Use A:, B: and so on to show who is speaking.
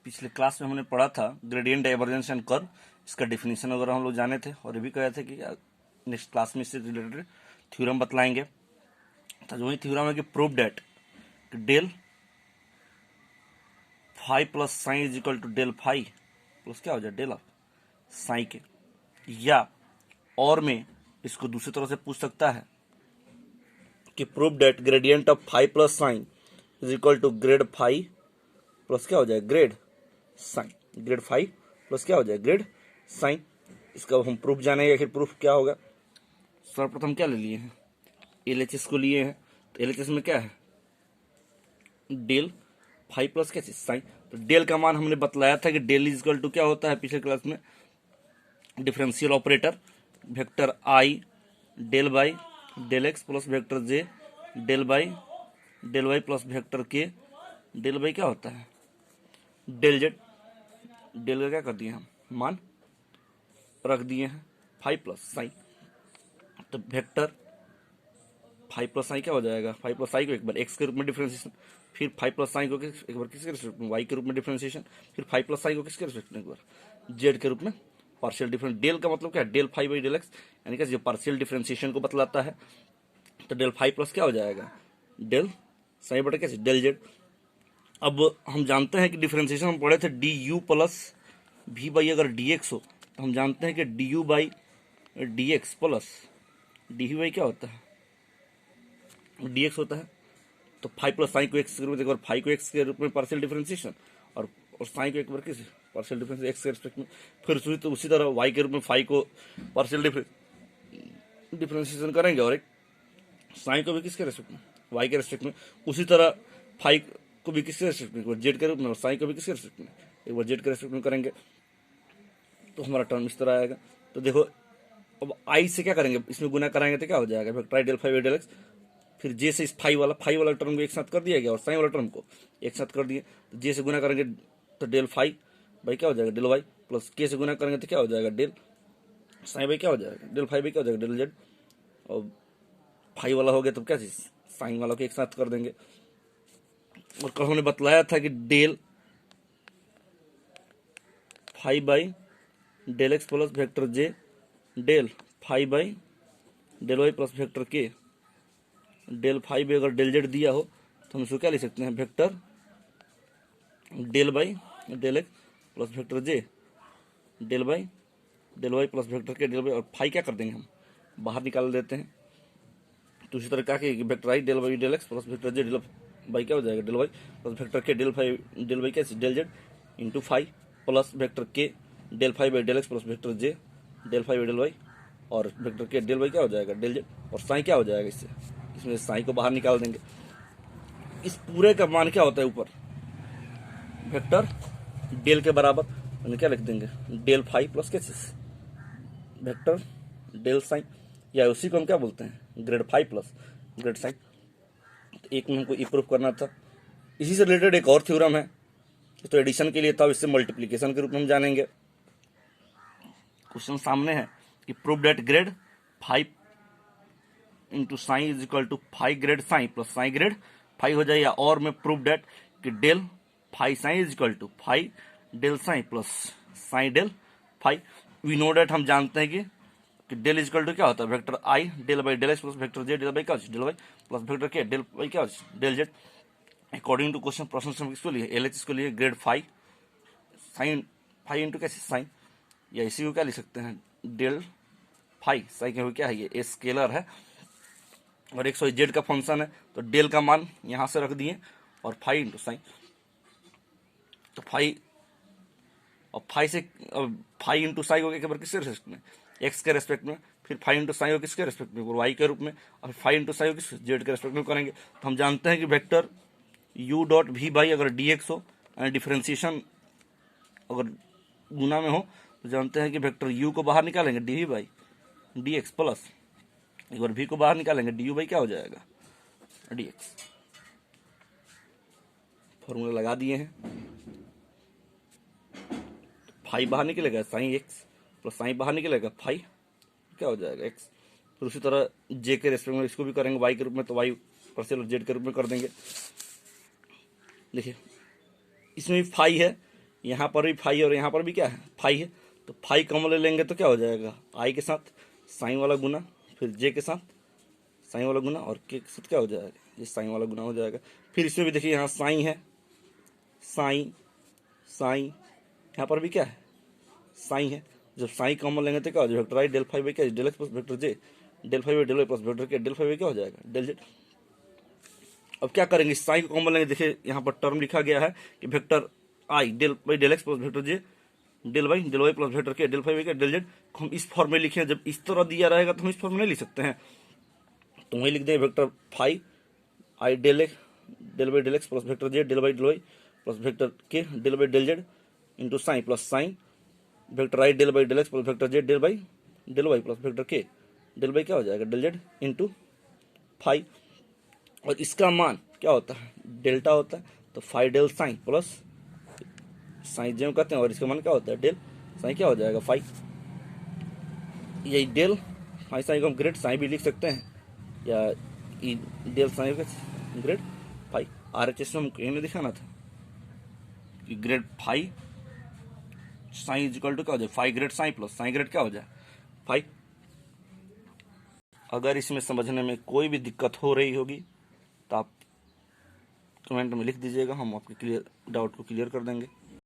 A: पिछले क्लास में हमने पढ़ा था ग्रेडियंट डाइवर्जेंस एंड कर्व। इसका डेफिनेशन वगैरह हम लोग जाने थे और ये भी कहे थे कि नेक्स्ट क्लास में इससे रिलेटेड थ्योरम बतलाएंगे। तो जो ही थ्योरम है कि prove that del phi plus psi is equal to del phi plus क्या हो जाए डेल ऑफ साइन के, या और में इसको दूसरी तरह से पूछ सकता है कि prove that gradient of phi plus psi is equal to grad phi plus क्या हो जाए grad psi, grad phi plus क्या हो जाए ग्रेड साइन। इसका हम प्रूफ जानेंगे। आखिर प्रूफ क्या होगा। सर्वप्रथम क्या ले लिए हैं, एलएचएस को लिए हैं। तो एलएचएस में क्या है डेल फाइव प्लस क्या साइन। तो डेल का मान हमने बतलाया था कि डेल इज इक्वल टू क्या होता है पिछले क्लास में, differential operator vector I del by del x plus vector J del Y plus vector के डेल बाई क्या होता है डेल जेड। डेल का क्या कर दिए हम मान रख दिए हैं फाइव प्लस साइन। तो वेक्टर फाइव प्लस साइन क्या हो जाएगा, फाइव प्लस साइन को एक बार एक्स के रूप में डिफरेंशिएशन, फिर फाइव प्लस साइन को एक बार किसके रिस्पेक्ट में वाई के रूप में डिफरेंशिएशन, फिर फाइव प्लस साइन को किसके रिस्पेक्ट में एक बार जेड के रूप में पार्शियल डिफरेंस। डेल का मतलब क्या है del five by del x, यानी कि जो पार्शियल डिफरेंशिएशन को बतलाता है। तो डेल फाइव प्लस क्या हो जाएगा डेल साइन बटा कैसे डेल जेड। अब हम जानते हैं कि डिफरेंशिएशन हम पढ़े थे d u plus v by अगर डी एक्स हो तो हम जानते हैं कि d u by d x plus d u by क्या होता है डी एक्स होता है। तो फाइव प्लस साइन को एक्स के रूप में, एक बार फाइव को एक्स के रूप में पार्शियल डिफरेंशिएशन और साइन को एक बार किस पार्शियल डिफरेंस एक्स के रिस्पेक्ट में, फिर तो उसी तरह वाई के रूप में फाइव को पार्शियल डिफरेंशिएशन करेंगे और एक साइन को भी किसके रिस्पेक्ट में वाई के रिस्पेक्ट में, उसी तरह फाइव को भी किसके रिस्पेक्ट में एक बार जेड के रूप में और साइन को भी किसके रिस्पेक्ट में एक बार जेड के रिस्पेक्ट में करेंगे। तो हमारा टर्म इस तरह आएगा। तो देखो अब आई से क्या करेंगे, इसमें गुना कराएंगे तो क्या हो जाएगा vector del phi del x, फिर जे से इस फाइव वाला टर्म को एक साथ कर दिया गया और साइन वाला टर्म को एक साथ कर दिए। तो जे से गुना करेंगे तो डेल फाइव बाई क्या हो जाएगा डेल वाई, प्लस के से गुना करेंगे तो क्या हो जाएगा डेल साइन बाई क्या हो जाएगा डेल फाइव बाई क्या हो जाएगा डेल जेड। और फाइव वाला हो गया तो क्या चीज साइन वाला को एक साथ कर देंगे। और कल हमने बतलाया था कि del five by del x plus vector J del five by del Y plus vector के डेल फाइव बाई अगर डेल जेड दिया हो तो हम इसको क्या लिख सकते हैं vector del by del x plus vector J del by del Y plus vector के डेल बाई, और फाइव क्या कर देंगे हम बाहर निकाल देते हैं। तो इसी तरह क्या कि vector I del by del x plus vector J del by क्या हो जाएगा डेल वाई प्लस वेक्टर के डेल बाई क्या del Z into five plus vector के del five by del x plus vector J del five by del Y और vector के del Y क्या हो जाएगा डेल जेड, और साइन क्या हो जाएगा इससे, इसमें साइन को बाहर निकाल देंगे। इस पूरे का मान क्या होता है ऊपर वेक्टर डेल के बराबर, यानी क्या लिख देंगे डेल फाइव प्लस कैसे वेक्टर डेल साइन, या उसी को हम क्या बोलते हैं grad phi plus grad psi. तो एक में हमको ये प्रूफ करना था। इसी से रिलेटेड एक और थ्योरम है, तो एडिशन के लिए था, इससे मल्टीप्लिकेशन के रूप में हम जानेंगे। क्वेश्चन सामने है कि prove that grad phi into psi is equal to phi grad psi plus psi grad phi हो जाए, या और में प्रूव डेट कि del phi psi is equal to phi del sign plus psi del phi. We know that हम जानते हैं कि डेल इज इक्वल टू क्या होता है vector I del by del x plus vector J del by क्या del Y plus vector के del by क्या del z. According to question प्रश्न से हम किसको लिए एल एच इसको लिए grad phi psi phi into कैसे साइन, या इसी को क्या लिख सकते हैं डेल फाइव साइन क्या है ये स्केलर है और एक जेड का फंक्शन है। तो डेल का मान यहां से रख दिए और फाइव इंटू साइन, तो फाइव और फाइव से फाइव इंटू साइन हो गया किसके रेस्पेक्ट में एक्स के रेस्पेक्ट में, फिर फाइव इंटू साइन हो किसके रेस्पेक्ट में वाई के रूप में, और फाइव इंटू साइन हो किस जेड के रेस्पेक्ट में करेंगे। तो हम जानते हैं कि vector u dot v by अगर डी एक्स हो एंड डिफरेंशिएशन अगर गुना में हो तो जानते हैं कि वेक्टर यू को बाहर निकालेंगे d v by d x plus एक बार वी को बाहर निकालेंगे डी यू बाई क्या हो जाएगा डी एक्स। फॉर्मूला लगा दिए हैं, फाइव बाहर निकलेगा साइन एक्स प्लस साइन बाहर निकलेगा फाइव क्या हो जाएगा एक्स। फिर उसी तरह जे के रेस्पेक्ट में इसको भी करेंगे वाई के रूप में, तो वाई पार्शियल और जेड के रूप में कर देंगे। देखिए इसमें भी फाइव है यहाँ पर भी फाई और यहाँ पर भी क्या है, फाई है, तो फाई कॉमन ले लेंगे तो क्या हो जाएगा, आई के साथ साइन वाला गुना, फिर जे के साथ साइन वाला गुना, और के साथ क्या हो जाएगा, ये साइन वाला गुना हो जाएगा। फिर इसमें भी देखिए यहाँ साइन है, साइन साइन, यहाँ पर भी क्या है, साइन है। जब साइन कॉमन लेंगे तो क्या हो जाएगा, vector I del five by क्या, del x plus vector J, del five by del Y plus vector के, डेल फाइव बाई क्या हो जाएगा, डेल जेड। अब क्या करेंगे, साइन को कॉमन लेंगे, देखिए यहाँ पर टर्म लिखा गया है कि vector I del by del x plus vector J, del Y plus vector के, डेल फाइव बाई क्या, डेल जेड। हम इस फॉर्म में लिखे, जब इस तरह दिया रहेगा तो हम इस फॉर्म में नहीं लिख सकते हैं, तो वही लिख देंगे vector five I del by del x plus vector J, del Y plus vector के, del by del Z into sine plus sine vector I del by del x plus vector J, del Y plus vector के, del by क्या हो जाएगा, del Z into five. और इसका मान क्या होता है, डेल्टा होता है, तो five del sign plus sine J कहते हैं, और इसका मान क्या होता है, डेल साइन क्या हो जाएगा, फाइव। यही डेल फाइव साइन को हम ग्रेड साइन भी लिख सकते हैं, या डेल साइन का ग्रेड फाइव। RHS में हमको इन्हें दिखाना था कि grad phi psi is equal to क्या हो जाए, phi grad psi plus psi grad क्या हो जाए, फाइव। अगर इसमें समझने में कोई भी दिक्कत हो रही होगी तो आप कमेंट में लिख दीजिएगा, हम आपके डाउट को क्लियर कर देंगे।